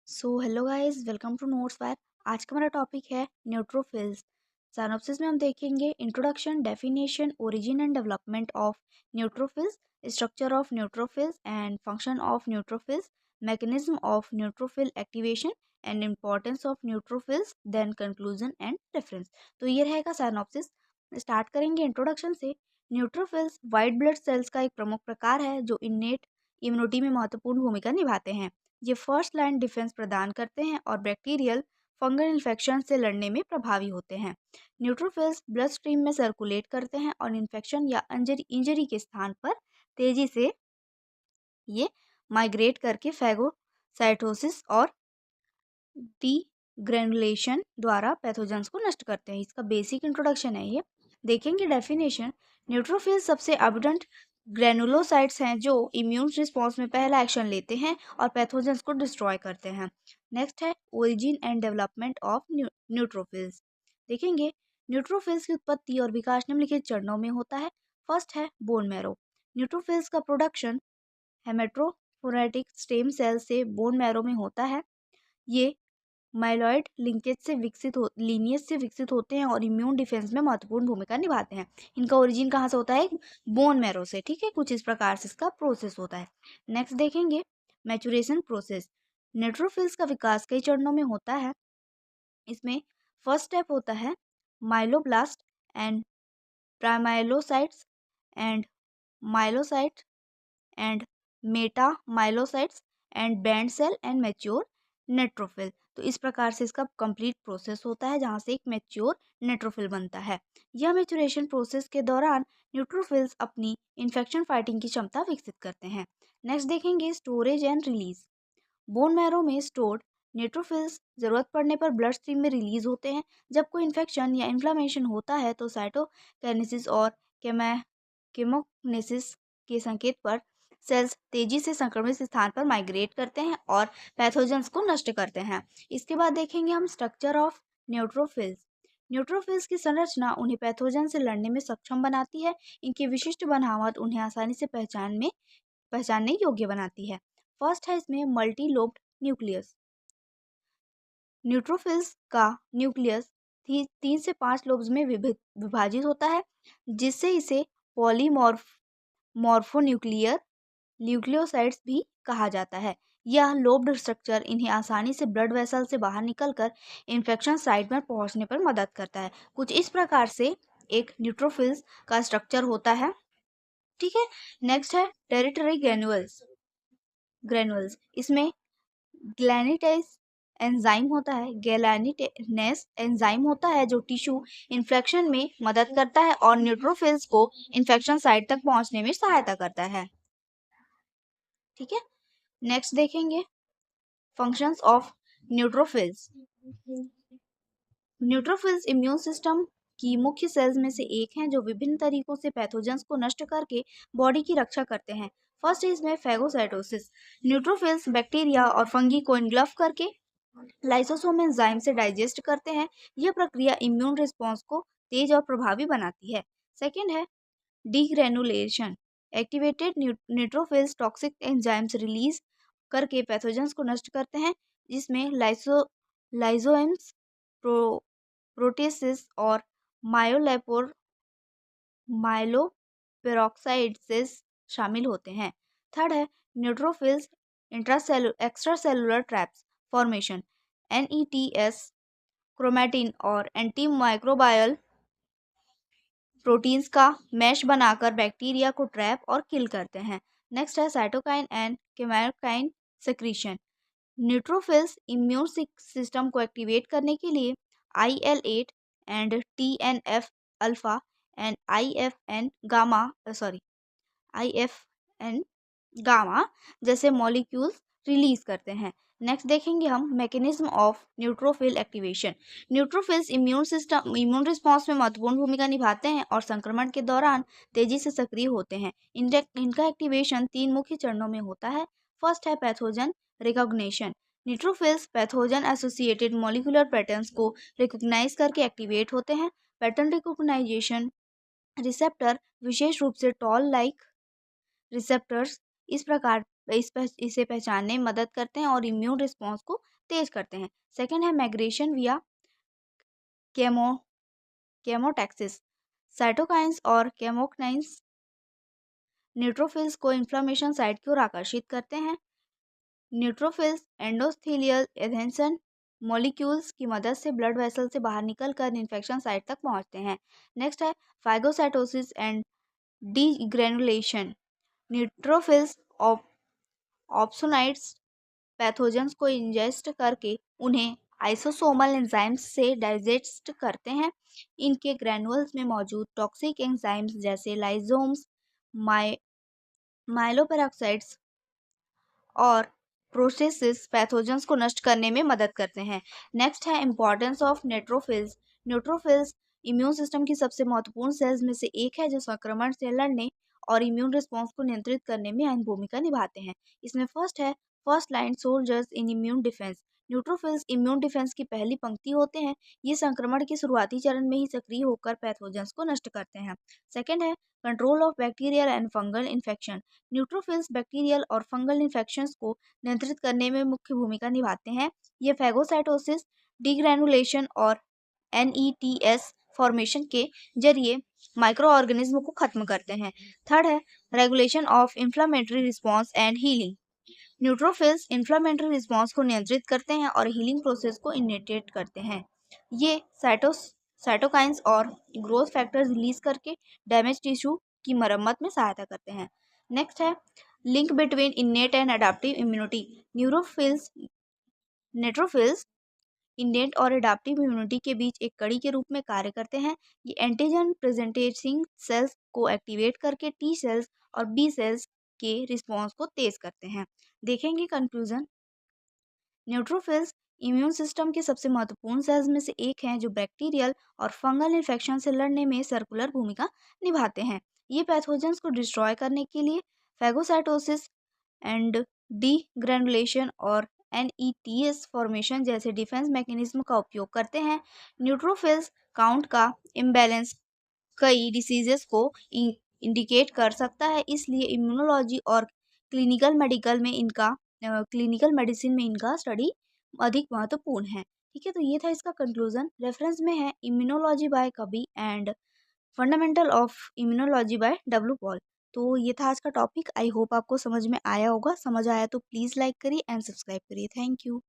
Hello guys, welcome to Notes Fire. आज का हमारा टॉपिक है न्यूट्रोफिल्स। साइनॉप्सिस में हम देखेंगे introduction, definition, origin and development of neutrophils, structure of neutrophils and function of neutrophils, mechanism of neutrophil activation and importance of neutrophils, then conclusion and reference. तो ये रहेगा साइनॉप्सिस। स्टार्ट करेंगे introduction से। Neutrophils white blood cells का एक प्रमुख प्रकार है जो इन्नेट इम्यूनिटी में महत्वपूर्ण भूमिका निभाते हैं। ये फर्स्ट लाइन डिफेंस प्रदान करते हैं और बैक्टीरियल फंगल इन्फेक्शन से लड़ने में प्रभावी होते हैं। न्यूट्रोफिल्स ब्लड स्ट्रीम में सर्कुलेट करते हैं और इन्फेक्शन या इंजरी के स्थान पर तेजी से ये माइग्रेट करके फैगोसाइटोसिस और डीग्रेनुलेशन द्वारा पैथोजेंस को नष्ट करते हैं। इसका बेसिक इंट्रोडक्शन है ये। देखेंगे डेफिनेशन। न्यूट्रोफिल्स सबसे अबंडेंट ग्रेनुलोसाइट्स हैं जो इम्यून रिस्पॉन्स में पहला एक्शन लेते हैं और पैथोजेंस को डिस्ट्रॉय करते हैं। नेक्स्ट है origin and development of neutrophils. देखेंगे न्यूट्रोफिल्स की उत्पत्ति और विकास निम्नलिखित चरणों में होता है। फर्स्ट है बोन मैरो। न्यूट्रोफिल्स का प्रोडक्शन हेमेटोपोएटिक स्टेम सेल से बोन मैरो में होता है। ये माइलॉइड लीनियज से विकसित होते हैं और इम्यून डिफेंस में महत्वपूर्ण भूमिका निभाते हैं। इनका ओरिजिन कहाँ से होता है? बोन मैरो से। ठीक है, कुछ इस प्रकार से इसका प्रोसेस होता है। नेक्स्ट देखेंगे मैचुरेशन प्रोसेस। न्यूट्रोफिल्स का विकास कई चरणों में होता है। इसमें फर्स्ट स्टेप होता है myeloblast and promyelocytes and myelocyte and metamyelocytes and band cell and mature neutrophil. तो इस प्रकार से इसका कंप्लीट प्रोसेस होता है जहाँ से एक मैच्योर नेट्रोफिल बनता है। यह मैच्योरेशन प्रोसेस के दौरान न्यूट्रोफिल्स अपनी इन्फेक्शन फाइटिंग की क्षमता विकसित करते हैं। नेक्स्ट देखेंगे storage and release. Bone marrow में स्टोर्ड न्यूट्रोफिल्स जरूरत पड़ने पर ब्लड स्ट्रीम में रिलीज होते हैं। जब कोई इन्फेक्शन या इन्फ्लामेशन होता है तो साइटोकाइनेसिस और केमोनेसिस के संकेत पर सेल्स तेजी से संक्रमित स्थान पर माइग्रेट करते हैं और पैथोजेंस को नष्ट करते हैं। इसके बाद देखेंगे हम स्ट्रक्चर ऑफ न्यूट्रोफिल्स। न्यूट्रोफिल्स की संरचना उन्हें पैथोजन से लड़ने में सक्षम बनाती है। इनकी विशिष्ट बनावट उन्हें आसानी से पहचानने योग्य बनाती है। फर्स्ट है इसमें मल्टी लोब्ड न्यूक्लियस। न्यूट्रोफिल्स का न्यूक्लियस 3 से 5 लोब्स में विभाजित होता है, जिससे इसे पॉलीमॉर्फोन्यूक्लियर न्यूक्लियोसाइड्स भी कहा जाता है। यह लोब्ड स्ट्रक्चर इन्हें आसानी से ब्लड वेसल से बाहर निकलकर इन्फेक्शन साइट में पहुंचने पर मदद करता है। कुछ इस प्रकार से एक न्यूट्रोफिल्स का स्ट्रक्चर होता है। ठीक है, नेक्स्ट है टेरिटरी ग्रेनुअल्स। इसमें ग्लैनिटेस एंजाइम होता है। ग्लैनिटेनेस एंजाइम होता है जो टिश्यू इन्फेक्शन में मदद करता है और न्यूट्रोफिल्स को इन्फेक्शन साइट तक पहुंचने में सहायता करता है। ठीक है, नेक्स्ट देखेंगे functions of neutrophils. Neutrophils immune system की मुख्य सेल्स में से एक हैं जो विभिन्न तरीकों से पैथोजेंस को नष्ट करके बॉडी की रक्षा करते हैं। फर्स्ट इसमें फैगोसाइटोसिस। न्यूट्रोफिल्स बैक्टीरिया और फंगी को इनग्लफ करके लाइसोसोम एंजाइम से डाइजेस्ट करते हैं। यह प्रक्रिया इम्यून रिस्पॉन्स को तेज और प्रभावी बनाती है। सेकेंड है डीग्रेनुलेशन। Activated neutrophils toxic enzymes release करके पैथोजेंस को नष्ट करते हैं, जिसमें लाइजोएम्स, प्रोटेसिस और माइलोपेरोक्साइड्स शामिल होते हैं। थर्ड है neutrophils extra cellular traps formation. NETs chromatin और एंटी माइक्रोबायल प्रोटीन्स का मैश बनाकर बैक्टीरिया को ट्रैप और किल करते हैं। नेक्स्ट है cytokine and chemokine secretion. Neutrophils immune system को एक्टिवेट करने के लिए IL-8 and TNF alpha and IFN gamma जैसे मॉलिक्यूल्स रिलीज करते हैं। नेक्स्ट देखेंगे हम mechanism of neutrophil activation. Neutrophils immune response में महत्वपूर्ण भूमिका निभाते हैं और संक्रमण के दौरान तेजी से सक्रिय होते हैं। इनका एक्टिवेशन 3 मुख्य चरणों में होता है। फर्स्ट है pathogen recognition. Neutrophils pathogen associated molecular patterns को रिकॉग्नाइज करके एक्टिवेट होते हैं। पैटर्न रिकॉग्नाइजेशन रिसेप्टर विशेष रूप से टॉल लाइक रिसेप्टर्स इस प्रकार इसे पहचानने में मदद करते हैं और इम्यून रिस्पॉन्स को तेज करते हैं। सेकेंड है माइग्रेशन विया केमो केमोटैक्सिस। साइटोकाइंस और केमोकनाइंस न्यूट्रोफिल्स को इन्फ्लामेशन साइट की ओर आकर्षित करते हैं। न्यूट्रोफिल्स एंडोथेलियल एडेंसन मॉलिक्यूल्स की मदद से ब्लड वेसल से बाहर निकलकर इन्फेक्शन साइट तक पहुंचते हैं। नेक्स्ट है phagocytosis and degranulation. Neutrophils opsonized pathogens को इंजेस्ट करके उन्हें आइसोसोमल एंजाइम्स से डाइजेस्ट करते हैं। इनके ग्रैनुअल्स में मौजूद टॉक्सिक एंजाइम्स जैसे लाइजोम्स, माइलोपेरोक्साइड्स और प्रोसेसिस पैथोजेंस को नष्ट करने में मदद करते हैं। नेक्स्ट है importance of neutrophils. Neutrophils immune system की सबसे महत्वपूर्ण सेल्स में से एक है जो संक्रमण से लड़ने और इम्यून रिस्पॉन्स को नियंत्रित करने में अहम भूमिका निभाते हैं। इसमें first line soldiers in immune defence. Neutrophils immune defence की पहली पंक्ति होते हैं। ये संक्रमण के शुरुआती चरण में ही सक्रिय होकर पैथोजेंस को नष्ट करते हैं। सेकेंड है control of bacterial and fungal infection. Neutrophils bacterial और फंगल इन्फेक्शंस को नियंत्रित करने में मुख्य भूमिका निभाते हैं। ये फैगोसाइटोसिस, डीग्रैनुलेशन और NETS फॉर्मेशन के जरिए माइक्रो ऑर्गेनिज्म को खत्म करते हैं। थर्ड है regulation of inflammatory response and healing. Neutrophils inflammatory response को नियंत्रित करते हैं और हीलिंग प्रोसेस को इनिशिएट करते हैं। ये साइटोकाइंस और ग्रोथ फैक्टर्स रिलीज करके डैमेज टिश्यू की मरम्मत में सहायता करते हैं। नेक्स्ट है link between innate and adaptive immunity. Neutrophils innate और एडाप्टिव इम्यूनिटी के बीच एक कड़ी के रूप में कार्य करते हैं। ये एंटीजन प्रेजेंटेटिंग सेल्स को एक्टिवेट करके टी सेल्स और बी सेल्स के रिस्पॉन्स को तेज करते हैं। देखेंगे कंक्लूजन। न्यूट्रोफिल्स इम्यून सिस्टम के सबसे महत्वपूर्ण सेल्स में से एक हैं जो बैक्टीरियल और फंगल इन्फेक्शन से लड़ने में सर्कुलर भूमिका निभाते हैं। ये पैथोजेंस को डिस्ट्रॉय करने के लिए फैगोसाइटोसिस एंड डीग्रैनुलेशन और NETS फॉर्मेशन जैसे डिफेंस मैकेनिज्म का उपयोग करते हैं। न्यूट्रोफिल्स काउंट का इम्बैलेंस कई डिसीजेस को इंडिकेट कर सकता है, इसलिए इम्यूनोलॉजी और क्लिनिकल मेडिसिन में इनका स्टडी अधिक महत्वपूर्ण है। ठीक है, तो ये था इसका कंक्लूजन। रेफरेंस में है immunology by Kuby and fundamental of immunology by W Paul. तो ये था आज का टॉपिक। आई होप आपको समझ में आया होगा। समझ आया तो प्लीज़ लाइक करिए एंड सब्सक्राइब करिए। Thank you.